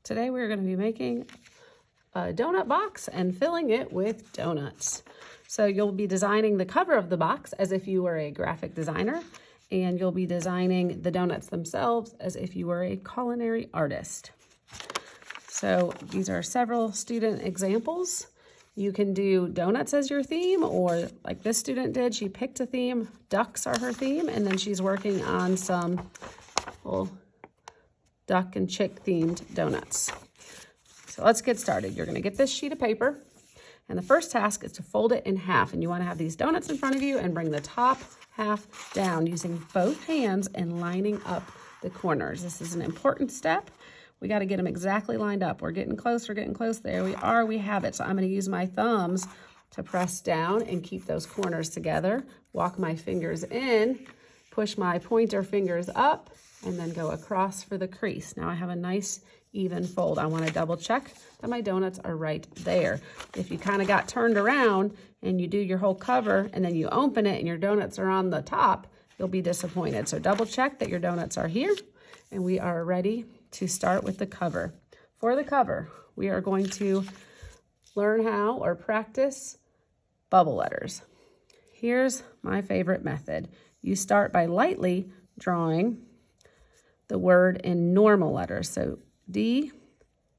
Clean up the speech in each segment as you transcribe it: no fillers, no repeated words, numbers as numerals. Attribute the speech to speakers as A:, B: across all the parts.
A: Today we're going to be making a donut box and filling it with donuts. So you'll be designing the cover of the box as if you were a graphic designer, and you'll be designing the donuts themselves as if you were a culinary artist. So these are several student examples. You can do donuts as your theme, or like this student did, she picked a theme, ducks are her theme, and then she's working on some little duck and chick themed donuts. So let's get started. You're gonna get this sheet of paper, and the first task is to fold it in half, and you wanna have these donuts in front of you and bring the top half down using both hands and lining up the corners. This is an important step. We got to get them exactly lined up. We're getting close, There we are, we have it. So I'm going to use my thumbs to press down and keep those corners together. Walk my fingers in, push my pointer fingers up, and then go across for the crease. Now I have a nice even fold. I want to double check that my donuts are right there. If you kind of got turned around and you do your whole cover and then you open it and your donuts are on the top, you'll be disappointed. So double check that your donuts are here, and we are ready to start with the cover. For the cover, we are going to learn how or practice bubble letters. Here's my favorite method. You start by lightly drawing the word in normal letters. So D,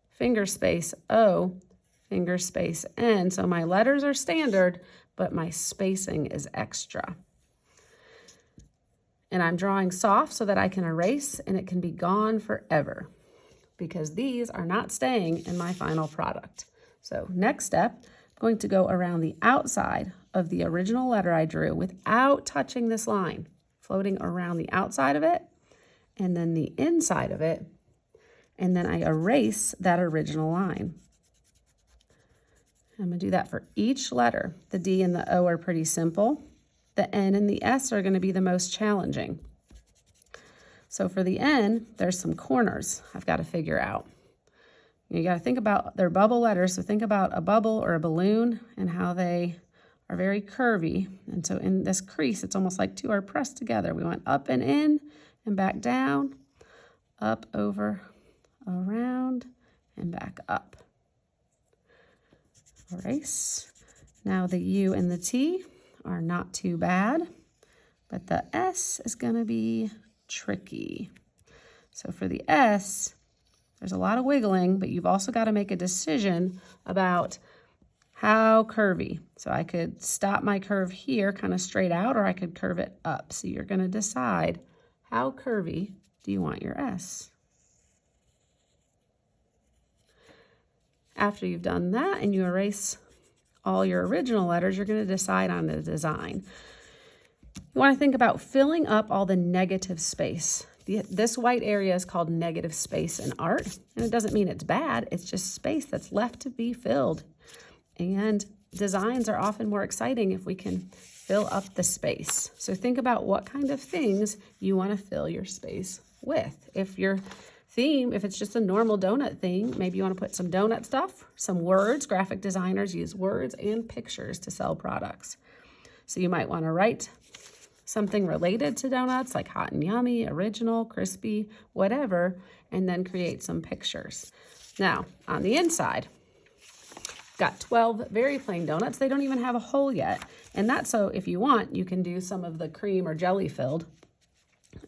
A: finger space O, finger space N. So my letters are standard, but my spacing is extra. And I'm drawing soft so that I can erase and it can be gone forever, because these are not staying in my final product. So next step, I'm going to go around the outside of the original letter I drew without touching this line, floating around the outside of it and then the inside of it, and then I erase that original line. I'm gonna do that for each letter. The D and the O are pretty simple. The N and the S are gonna be the most challenging. So for the N, there's some corners I've got to figure out. You got to think about their bubble letters. So think about a bubble or a balloon and how they are very curvy. And so in this crease, it's almost like two are pressed together. We went up and in and back down, up, over, around, and back up. Erase. Now the U and the T are not too bad, but the S is going to be tricky. So for the S, there's a lot of wiggling, but you've also got to make a decision about how curvy. So I could stop my curve here kind of straight out, or I could curve it up. So you're going to decide how curvy do you want your S. After you've done that and you erase all your original letters, you're going to decide on the design. You want to think about filling up all the negative space. This white area is called negative space in art, and it doesn't mean it's bad. It's just space that's left to be filled. And designs are often more exciting if we can fill up the space. So think about what kind of things you want to fill your space with. If your theme, if it's just a normal donut thing, maybe you want to put some donut stuff, some words. Graphic designers use words and pictures to sell products. So you might want to write something related to donuts, like hot and yummy, original, crispy, whatever, and then create some pictures. Now, on the inside, got 12 very plain donuts. They don't even have a hole yet. And that's so if you want, you can do some of the cream or jelly filled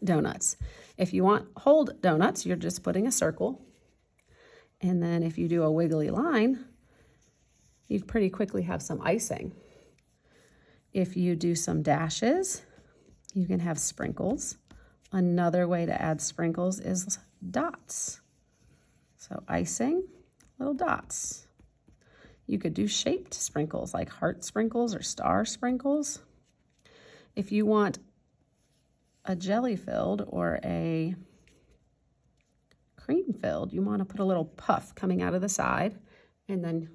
A: donuts. If you want whole donuts, you're just putting a circle. And then if you do a wiggly line, you pretty quickly have some icing. If you do some dashes, you can have sprinkles. Another way to add sprinkles is dots. So icing, little dots. You could do shaped sprinkles like heart sprinkles or star sprinkles. If you want a jelly filled or a cream filled, you want to put a little puff coming out of the side and then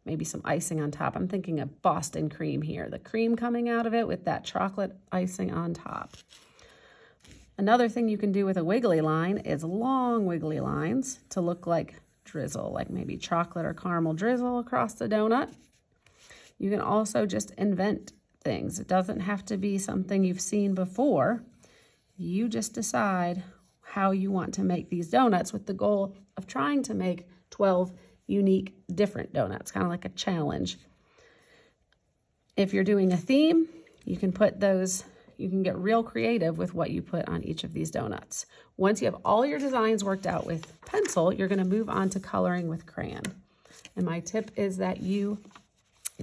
A: maybe some icing on top. I'm thinking of Boston cream here, the cream coming out of it with that chocolate icing on top. Another thing you can do with a wiggly line is long wiggly lines to look like drizzle, like maybe chocolate or caramel drizzle across the donut. You can also just invent things. It doesn't have to be something you've seen before. You just decide how you want to make these donuts with the goal of trying to make 12 unique different donuts, kind of like a challenge. If you're doing a theme, you can put those, you can get real creative with what you put on each of these donuts. Once you have all your designs worked out with pencil, you're going to move on to coloring with crayon. And my tip is that you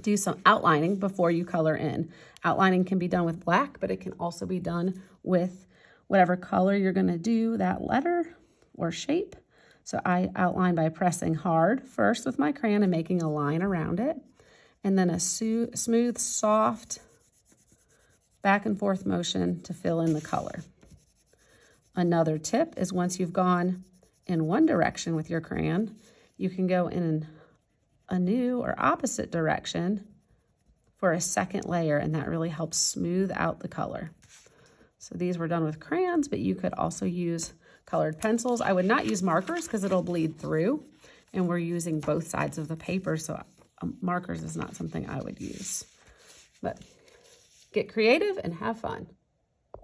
A: do some outlining before you color in. Outlining can be done with black, but it can also be done with whatever color you're going to do that letter or shape. So I outline by pressing hard first with my crayon and making a line around it, and then a smooth, soft back and forth motion to fill in the color. Another tip is once you've gone in one direction with your crayon, you can go in a new or opposite direction for a second layer, and that really helps smooth out the color. So these were done with crayons, but you could also use colored pencils. I would not use markers because it'll bleed through, and we're using both sides of the paper, so markers is not something I would use. But get creative and have fun.